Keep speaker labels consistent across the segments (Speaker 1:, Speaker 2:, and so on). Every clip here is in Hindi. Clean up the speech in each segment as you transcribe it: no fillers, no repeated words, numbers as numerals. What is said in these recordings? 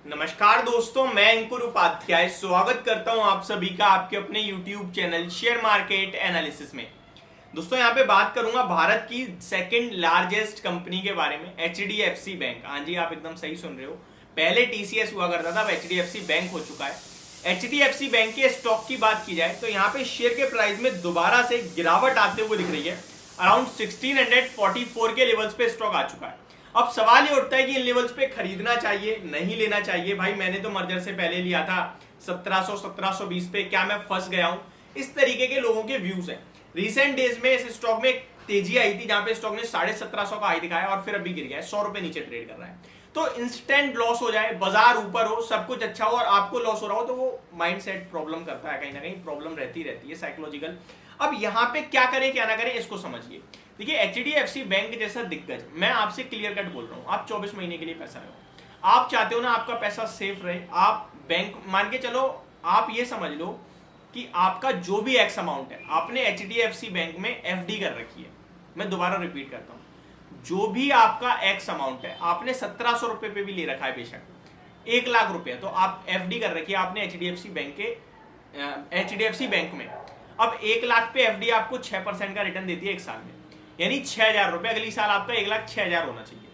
Speaker 1: नमस्कार दोस्तों, मैं अंकुर उपाध्याय स्वागत करता हूं आप सभी का आपके अपने YouTube channel share market analysis में। दोस्तों यहां पे बात करूंगा भारत की सेकंड लार्जेस्ट कंपनी के बारे में, HDFC बैंक। हाँ जी, आप एकदम सही सुन रहे हो। पहले TCS हुआ करता था, अब HDFC बैंक हो चुका है। HDFC बैंक के स्टॉक की बात की जाए तो यहाँ पे शेयर के प्राइस में दोबारा से गिरावट आते हुए दिख रही है। अराउंड 1644 के लेवल्स पे स्टॉक आ चुका है। अब सवाल ये उठता है कि इन लेवल्स पे खरीदना चाहिए, नहीं लेना चाहिए। भाई मैंने तो मर्जर से पहले लिया था 1700-1720 पे, क्या मैं फंस गया हूं? इस तरीके के लोगों के व्यूज हैं। रिसेंट डेज में इस स्टॉक में एक तेजी आई थी जहां पे स्टॉक ने 1750 का हाई दिखाया और फिर अभी गिर गया है, 100 रुपए नीचे ट्रेड कर रहा है। तो इंस्टेंट लॉस हो जाए, बाजार ऊपर हो, सब कुछ अच्छा हो और आपको लॉस हो रहा हो, तो वो माइंडसेट प्रॉब्लम करता है। कहीं ना कहीं प्रॉब्लम रहती है साइकोलॉजिकल। अब यहाँ पे क्या करें क्या ना करें, इसको समझिए। देखिए HDFC बैंक जैसा दिग्गज, मैं आपसे क्लियर कट बोल रहा हूँ, आप 24 महीने के लिए पैसा रहो। आप चाहते हो ना आपका पैसा सेफ रहे, आप बैंक मान के चलो, आप ये समझ लो कि आपका जो भी एक्स अमाउंट है आपने HDFC बैंक में FD कर रखी है। मैं दोबारा रिपीट करता हूँ, जो भी आपका एक्स अमाउंट है आपने 1700 रुपए पे भी ले रखा है, बेशक 1 लाख रुपए, तो आप FD कर रखी है आपने HDFC बैंक के HDFC बैंक में। अब 1 लाख पे FD आपको 6% का रिटर्न देती है 1 साल में, यानी 6000 रुपए। अगली साल आपका 1,06,000 होना चाहिए।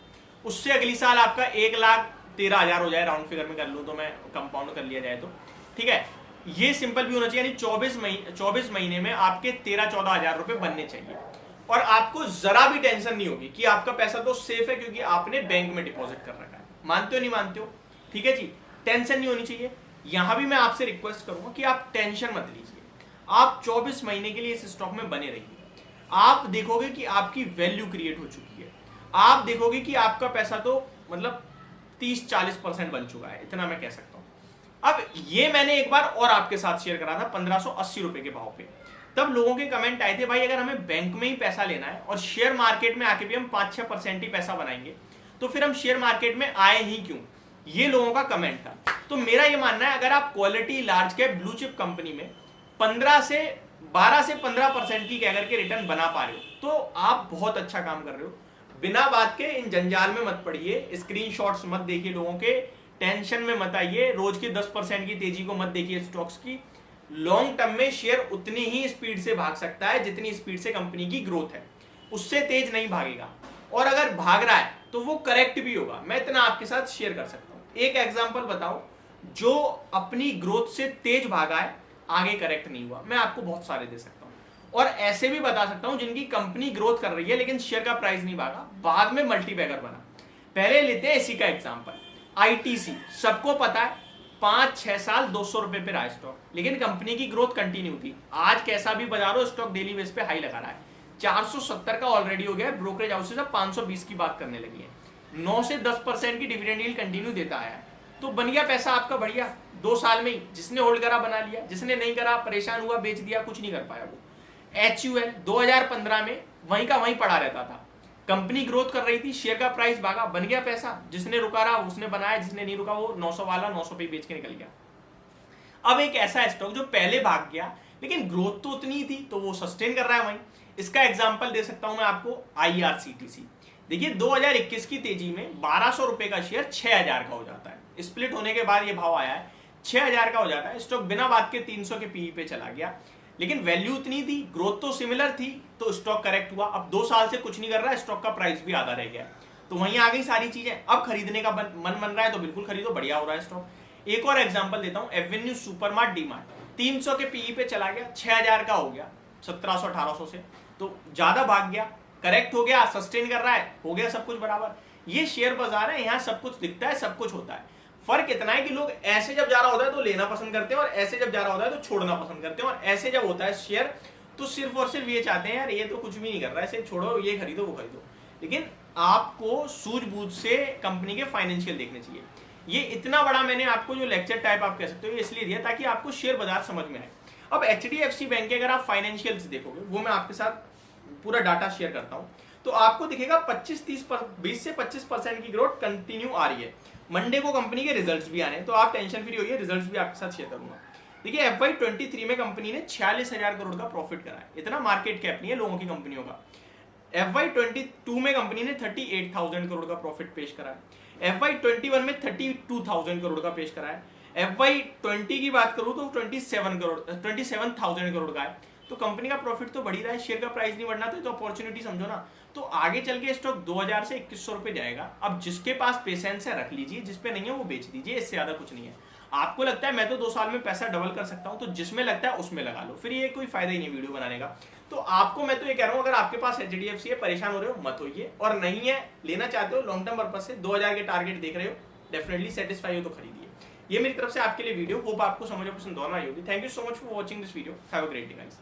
Speaker 1: उससे अगली साल आपका 1,13,000 हो जाए, राउंड फिगर में कर लूं तो मैं, कंपाउंड कर लिया जाए तो ठीक है। ये सिंपल भी होना चाहिए, यानी 24 महीने में आपके 13-14 हजार रुपए बनने चाहिए। और आपको जरा भी टेंशन नहीं होगी कि आपका पैसा तो सेफ है क्योंकि आपने बैंक में डिपॉजिट कर रखा है। मानते हो नहीं मानते हो? ठीक है जी, टेंशन नहीं होनी चाहिए। यहां भी मैं आपसे रिक्वेस्ट करूंगा कि आप टेंशन मत लीजिए। आप 24 महीने के लिए इस स्टॉक में बने रहिए। आप देखोगे कि आपकी वैल्यू क्रिएट हो चुकी है। आप देखोगे कि आपका पैसा तो मतलब 30-40% बन चुका है, इतना मैं कह सकता हूं। अब ये मैंने एक बार और आपके साथ शेयर करा था 1580 रुपए के भाव पे। तब लोगों के कमेंट आए थे, भाई अगर हमें बैंक में ही पैसा लेना है और शेयर मार्केट में आके भी हम 5-6% ही पैसा बनाएंगे तो फिर हम शेयर मार्केट में आए ही क्यों? ये लोगों का कमेंट था। तो मेरा ये मानना है, अगर आप quality large cap blue chip company में 12 से 15% की कैगर के रिटर्न बना पा रहे हो तो आप बहुत अच्छा काम कर रहे हो। बिना बात के इन जंजाल में मत पड़िए, स्क्रीनशॉट्स मत देखिए लोगों के, टेंशन में मत आइए, रोज की 10% की तेजी को मत देखिए स्टॉक्स की। लॉन्ग टर्म में शेयर उतनी ही स्पीड से भाग सकता है जितनी स्पीड से कंपनी की ग्रोथ है, उससे तेज नहीं भागेगा। और अगर भाग रहा है तो वो करेक्ट भी होगा, मैं इतना आपके साथ शेयर कर सकता हूं। एक एग्जांपल बताओ जो अपनी ग्रोथ से तेज भागा है, आगे करेक्ट नहीं हुआ, मैं आपको बहुत सारे दे सकता हूं। और ऐसे भी बता सकता हूं जिनकी कंपनी ग्रोथ कर रही है लेकिन शेयर का प्राइस नहीं भागा, बाद में मल्टीबैगर बना। पहले लेते हैं इसी का एग्जांपल, ITC। सबको पता है 5-6 साल 200 रुपए पे रहा स्टॉक, लेकिन कंपनी की ग्रोथ कंटिन्यू थी। आज कैसा भी बाजार हो, स्टॉक डेली बेस पे हाई लगा रहा है, 470 का ऑलरेडी हो गया है। ब्रोकरेज हाउसेस अब 520 की बात करने लगी है। 9 से 10% की डिविडेंड यील्ड कंटिन्यू देता है, तो बन गया पैसा आपका बढ़िया 2 साल में ही। जिसने होल्ड करा बना लिया, जिसने नहीं करा परेशान हुआ, बेच दिया, कुछ नहीं कर पाया वो। HUL 2015 में वहीं का वहीं पड़ा रहता था, कंपनी ग्रोथ कर रही थी, शेयर का प्राइस भागा, बन गया पैसा। जिसने रुका रहा उसने बनाया, जिसने नहीं रुका वो 900 वाला 900 पे बेच के निकल गया। अब एक ऐसा स्टॉक जो पहले भाग गया लेकिन ग्रोथ तो उतनी ही थी तो वो सस्टेन कर रहा है वहीं। इसका एग्जांपल दे सकता हूं मैं आपको, IRCTC। देखिए 2021 की तेजी में 1200 रुपए का शेयर 6000 का हो जाता है, स्प्लिट होने के बाद ये भाव आया है 6000 का हो जाता है। स्टॉक बिना बात के 300 के PE पे चला गया, लेकिन वैल्यू उतनी थी, ग्रोथ तो सिमिलर थी, तो स्टॉक करेक्ट हुआ। अब 2 साल से कुछ नहीं कर रहा है, स्टॉक का प्राइस भी आधा रह गया, तो वहीं आ गई सारी चीजें। अब खरीदने का मन बन रहा है तो बिल्कुल खरीदो, बढ़िया हो रहा है स्टॉक। एक और एग्जांपल देता हूं, एवेन्यू सुपरमार्ट डीमार्ट, 300 के PE पे चला गया, 6000 का हो गया 1700-1800 से, तो ज्यादा भाग गया, करेक्ट हो गया, सस्टेन कर रहा है, हो गया सब कुछ बराबर। ये शेयर बाजार है, यहाँ सब कुछ दिखता है, सब कुछ होता है। फर्क इतना है कि लोग ऐसे जब जा रहा होता है तो लेना पसंद करते हैं और ऐसे जब जा रहा होता है तो छोड़ना पसंद करते हैं। और ऐसे जब होता है शेयर तो सिर्फ और सिर्फ ये चाहते हैं यार ये तो कुछ भी नहीं कर रहा है, इसे छोड़ो, ये खरीदो वो खरीदो। लेकिन आपको सूझबूझ से कंपनी के फाइनेंशियल देखने चाहिए। ये इतना बड़ा मैंने आपको जो लेक्चर टाइप आप कह सकते हो इसलिए दिया ताकि आपको शेयर बाजार समझ में आए। अब HDFC बैंक के अगर आप फाइनेंशियल देखोगे, वो मैं आपके साथ पूरा डाटा शेयर करता हूँ, तो आपको दिखेगा 20 से 25% की ग्रोथ कंटिन्यू आ रही है। मंडे को कंपनी के रिजल्ट्स भी आने हैं, तो आप टेंशन फ्री होइए, रिजल्ट्स भी आपके साथ शेयर करूंगा। देखिए FY23 में कंपनी ने 46,000 करोड़ का प्रॉफिट करा है, इतना मार्केट कैप नहीं है लोगों की कंपनियों का। FY22 में कंपनी ने 38,000 करोड़ का प्रॉफिट पेश करा है। FY21 में 32,000 करोड़ का पेश करा है। FY20 की बात करूं तो 27,000 करोड़ का है। तो कंपनी का प्रॉफिट तो बढ़ ही रहा है, शेयर का प्राइस नहीं बढ़ना, तो अपॉर्चुनिटी समझो ना। तो आगे चल के स्टॉक 2000 से 2100 रुपए जाएगा। अब जिसके पास पेशेंस है रख लीजिए, जिसपे नहीं है वो बेच दीजिए, इससे ज्यादा कुछ नहीं है। आपको लगता है मैं तो 2 साल में पैसा डबल कर सकता हूं, तो जिसमें लगता है उसमें लगा लो, फिर ये कोई फायदा ही नहीं वीडियो बनाने का। तो आपको मैं तो ये कह रहा हूं, अगर आपके पास HDFC है, परेशान हो रहे हो मत होइए, और नहीं है लेना चाहते हो लॉन्ग टर्म पर्पज से, 2000 के टारगेट देख रहे हो, डेफिनेटली सेटिस्फाई हो तो खरीदिए। ये मेरी तरफ से आपके लिए वीडियो, होप आपको समझ और पसंद दोनों आई होगी। Thank you so much for watching this video, have a great day guys.